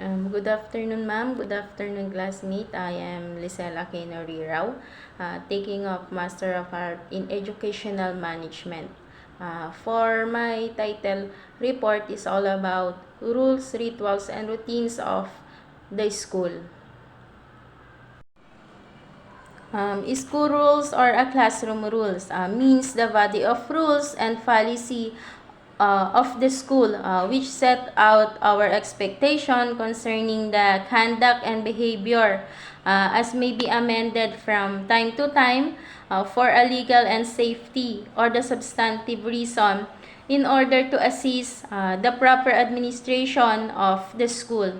Good afternoon, ma'am. Good afternoon, classmate. I am Lisela Aquino Rirao, taking up Master of Art in Educational Management. For my title report is all about rules, rituals, and routines of the school. School rules or a classroom rules means the body of rules and policy of the school which set out our expectation concerning the conduct and behavior as may be amended from time to time for a legal and safety or the substantive reason in order to assist the proper administration of the school.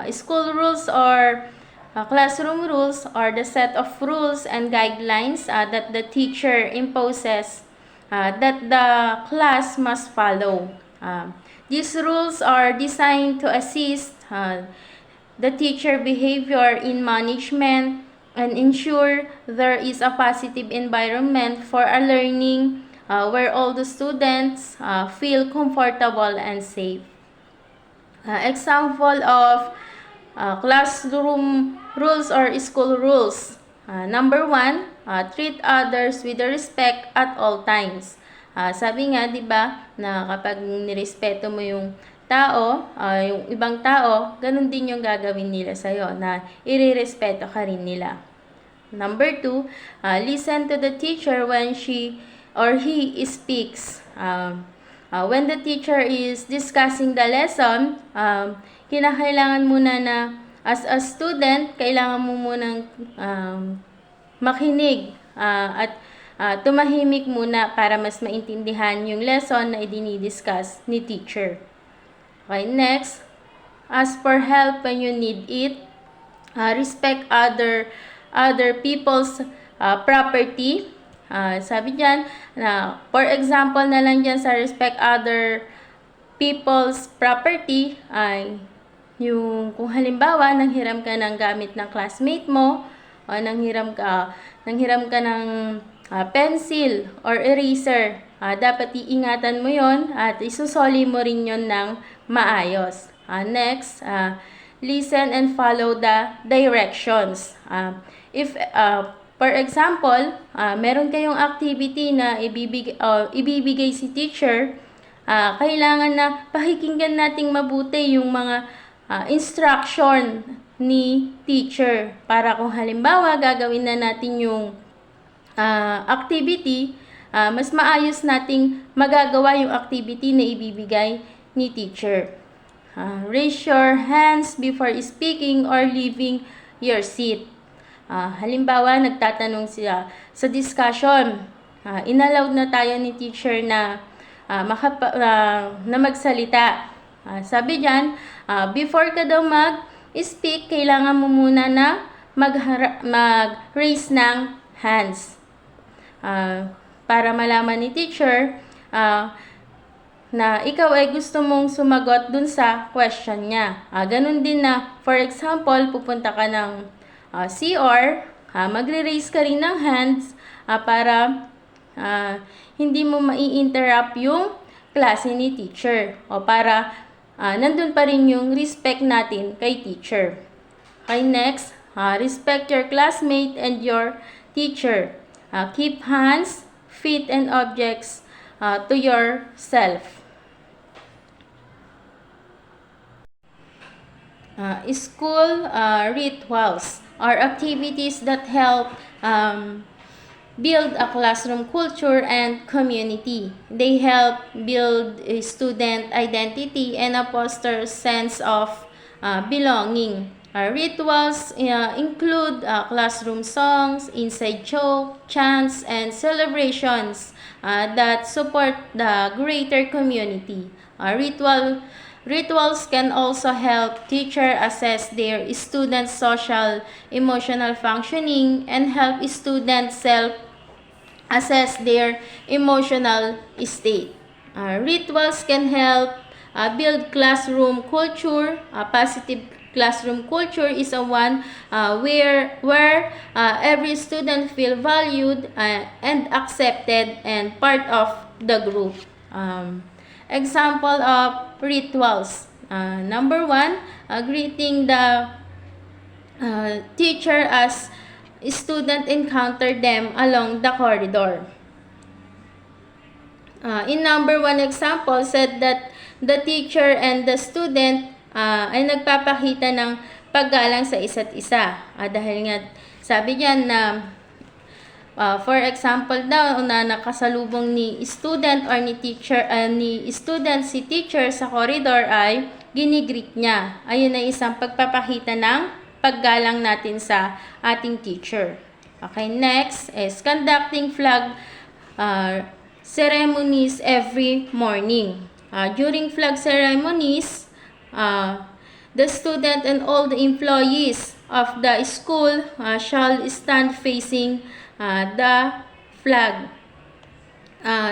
School rules or classroom rules are the set of rules and guidelines that the teacher imposes that the class must follow. These rules are designed to assist the teacher behavior in management and ensure there is a positive environment for a learning where all the students feel comfortable and safe. Example of classroom rules or school rules. Number 1, treat others with respect at all times. Sabi nga, 'di ba, na kapag nirespeto mo yung tao, yung ibang tao, ganun din yung gagawin nila sa iyo, na irerespeto ka rin nila. Number 2, listen to the teacher when she or he speaks. When the teacher is discussing the lesson, kinakailangan muna na as a student, kailangan mo munang makinig at tumahimik muna para mas maintindihan yung lesson na idinidiscuss ni teacher. Okay, next, ask for help when you need it. Respect other people's property. Sabi dyan, for example na lang dyan sa respect other people's property, ay yung kung halimbawa nanghiram ka ng gamit ng classmate mo, o nanghiram ka ng pencil or eraser, dapat iingatan mo yon at isusoli mo rin yon ng maayos. Next, listen and follow the directions. If for example, meron kayong activity na ibibigay si teacher, kailangan na pakikinggan nating mabuti yung mga instruction ni teacher para kung halimbawa gagawin na natin yung activity, mas maayos nating magagawa yung activity na ibibigay ni teacher. Raise your hands before speaking or leaving your seat. Halimbawa, nagtatanong siya sa discussion, inallowed na tayo ni teacher na magsalita. Sabi diyan, before ka daw mag-speak, kailangan mo muna na mag-raise ng hands. Para malaman ni teacher na ikaw ay gusto mong sumagot dun sa question niya. Ganun din na, for example, pupunta ka ng CR, magre-raise ka rin ng hands para hindi mo mai-interrupt yung klase ni teacher o para nandun pa rin yung respect natin kay teacher. Okay, next, respect your classmate and your teacher. Keep hands, feet, and objects to yourself. School rituals are activities that help build a classroom culture and community. They help build a student identity and foster sense of belonging. Rituals include classroom songs, inside joke, chants, and celebrations that support the greater community. Rituals can also help teachers assess their students' social, emotional functioning and help students self-assess their emotional state. Rituals can help build classroom culture. Positive classroom culture is a one where every student feel valued and accepted and part of the group. Example of rituals. Number 1, greeting the teacher as student encounter them along the corridor. In number 1 example, said that the teacher and the student ay nagpapakita ng paggalang sa isa't isa. Dahil nga, sabi niyan na, for example daw, na nakasalubong ni student or ni teacher, ni student si teacher sa corridor ay ginigreet niya. Ayun ay isang pagpapakita ng paggalang natin sa ating teacher. Okay, next is conducting flag ceremonies every morning. During flag ceremonies, the student and all the employees of the school shall stand facing the flag.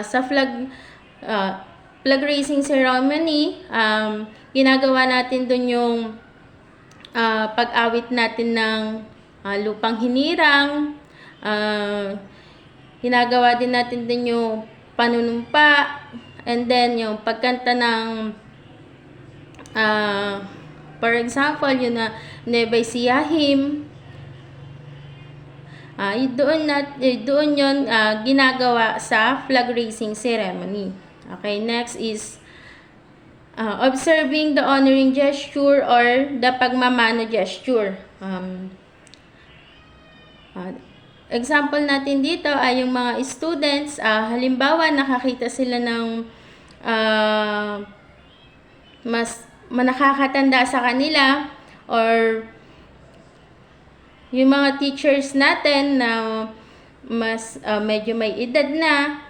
Sa flag raising ceremony, ginagawa natin dun yung pag-awit natin ng lupang hinirang, ginagawa din natin din yung panunumpa, and then yung pagkanta ng for example, yun na Nebay Siyahim. Doon yun ginagawa sa flag raising ceremony. Okay, next is observing the honoring gesture or the pagmamano gesture. Example natin dito ay yung mga students, halimbawa nakakita sila ng mas nakakatanda sa kanila, or yung mga teachers natin na mas medyo may edad na,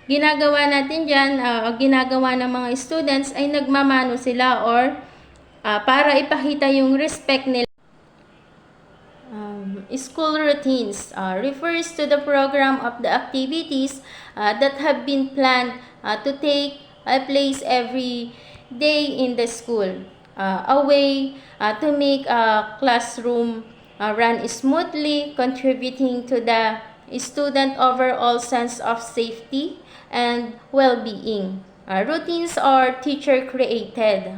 ginagawa natin dyan, ginagawa ng mga students ay nagmamano sila or para ipakita yung respect nila. School routines refers to the program of the activities that have been planned to take place every day in the school, a way to make a classroom run smoothly, contributing to the student overall sense of safety and well-being. Routines are teacher-created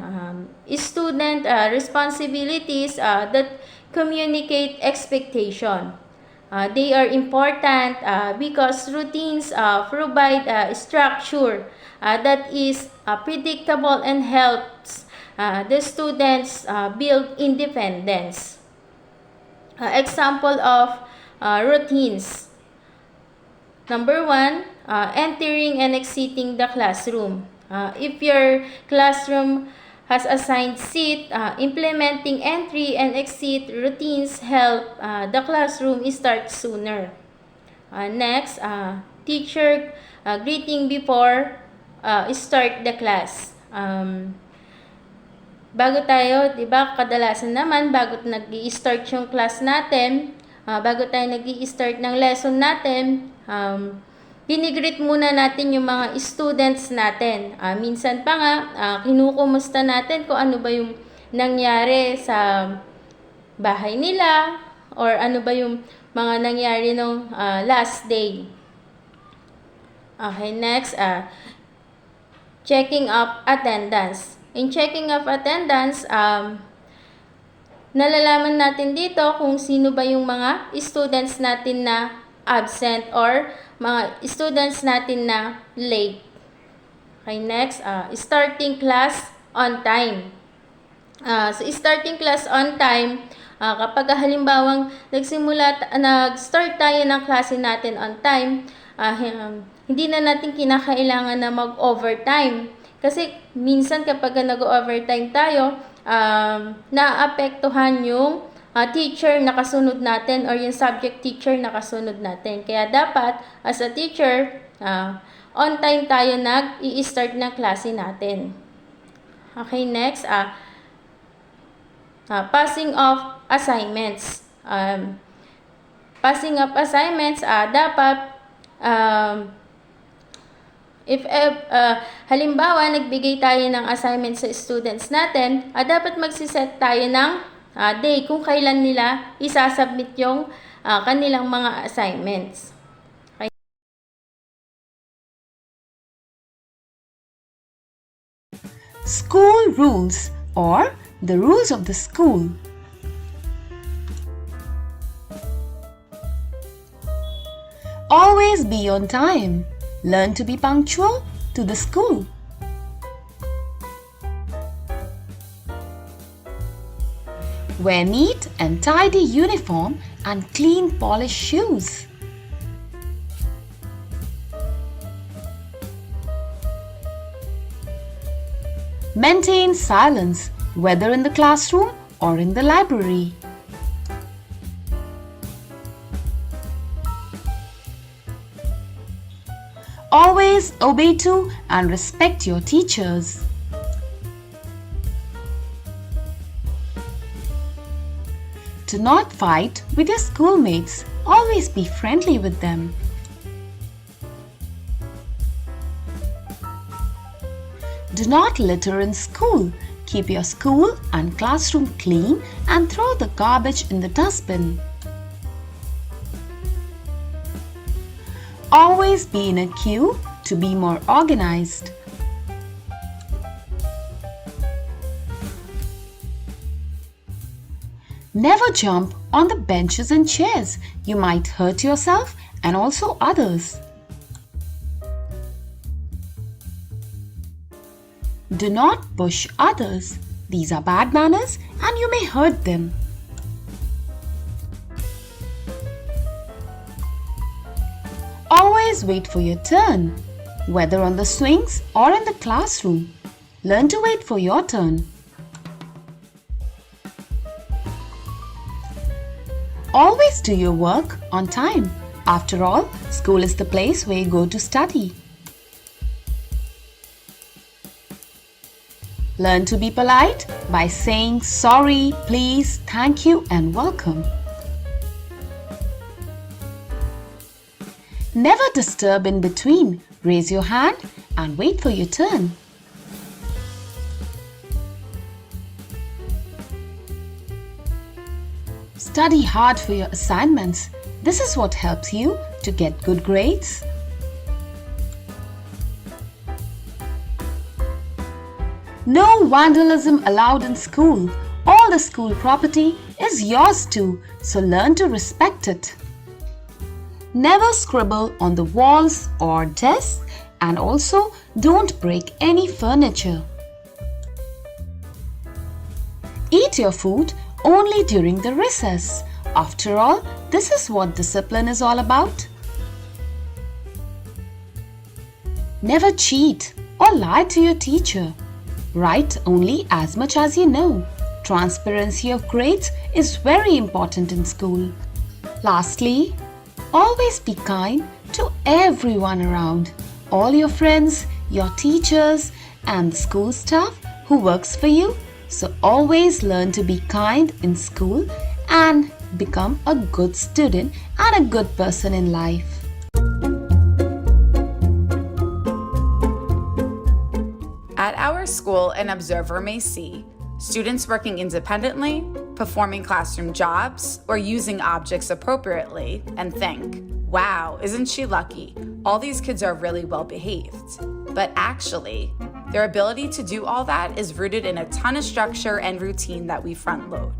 student responsibilities that communicate expectation. They are important because routines provide structure that is predictable and helps the students build independence. Example of routines. Number 1, entering and exiting the classroom. If your classroom has assigned seat, implementing entry and exit routines help the classroom start sooner. Next, teacher greeting before start the class. Bago tayo, di ba, kadalasan naman, bago nag-i-start yung class natin, bago tayo nag-i-start ng lesson natin, ginigreet muna natin yung mga students natin. Minsan pa nga, kinukumusta natin kung ano ba yung nangyari sa bahay nila, or ano ba yung mga nangyari nung last day. Okay, next, checking up attendance. In checking up attendance, nalalaman natin dito kung sino ba yung mga students natin na absent or mga students natin na late. Okay, next, starting class on time. So, starting class on time, kapag halimbawang nag-start tayo ng klase natin on time, hindi na natin kinakailangan na mag-overtime. Kasi minsan kapag nag-overtime tayo, naapektuhan yung teacher na kasunod natin or yung subject teacher na kasunod natin. Kaya dapat, as a teacher, on time tayo nag-i-start ng klase natin. Okay, next, passing of assignments. Passing of assignments, dapat, halimbawa, nagbigay tayo ng assignment sa students natin, dapat magsiset tayo ng day kung kailan nila isasubmit yung kanilang mga assignments. Okay. School rules or the rules of the school. Always be on time. Learn to be punctual to the school. Wear neat and tidy uniform and clean polished shoes. Maintain silence, whether in the classroom or in the library. Always obey to and respect your teachers. Do not fight with your schoolmates. Always be friendly with them. Do not litter in school. Keep your school and classroom clean and throw the garbage in the dustbin. Always be in a queue to be more organized. Never jump on the benches and chairs. You might hurt yourself and also others. Do not push others. These are bad manners and you may hurt them. Always wait for your turn, whether on the swings or in the classroom. Learn to wait for your turn. Always do your work on time. After all, school is the place where you go to study. Learn to be polite by saying sorry, please, thank you, and welcome. Never disturb in between. Raise your hand and wait for your turn. Study hard for your assignments. This is what helps you to get good grades. No vandalism allowed in school. All the school property is yours too, so learn to respect it. Never scribble on the walls or desks, and also don't break any furniture. Eat your food only during the recess. After all, this is what discipline is all about. Never cheat or lie to your teacher. Write only as much as you know. Transparency of grades is very important in school. Lastly, always be kind to everyone around. All your friends, your teachers, and the school staff who works for you. So always learn to be kind in school and become a good student and a good person in life. At our school, an observer may see students working independently, performing classroom jobs, or using objects appropriately, and think, wow, isn't she lucky? All these kids are really well behaved. But actually, their ability to do all that is rooted in a ton of structure and routine that we front load.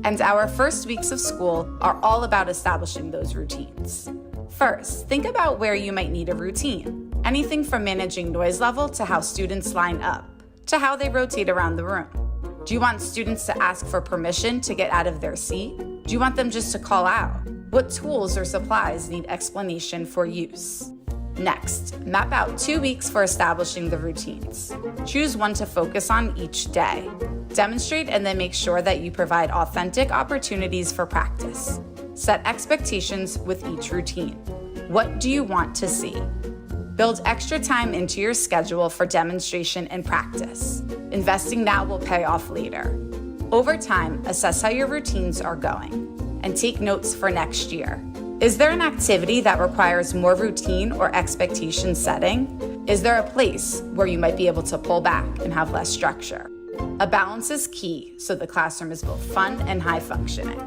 And our first weeks of school are all about establishing those routines. First, think about where you might need a routine. Anything from managing noise level to how students line up, to how they rotate around the room. Do you want students to ask for permission to get out of their seat? Do you want them just to call out? What tools or supplies need explanation for use? Next, map out 2 weeks for establishing the routines. Choose one to focus on each day. Demonstrate and then make sure that you provide authentic opportunities for practice. Set expectations with each routine. What do you want to see? Build extra time into your schedule for demonstration and practice. Investing now will pay off later. Over time, assess how your routines are going and take notes for next year. Is there an activity that requires more routine or expectation setting? Is there a place where you might be able to pull back and have less structure? A balance is key so the classroom is both fun and high functioning.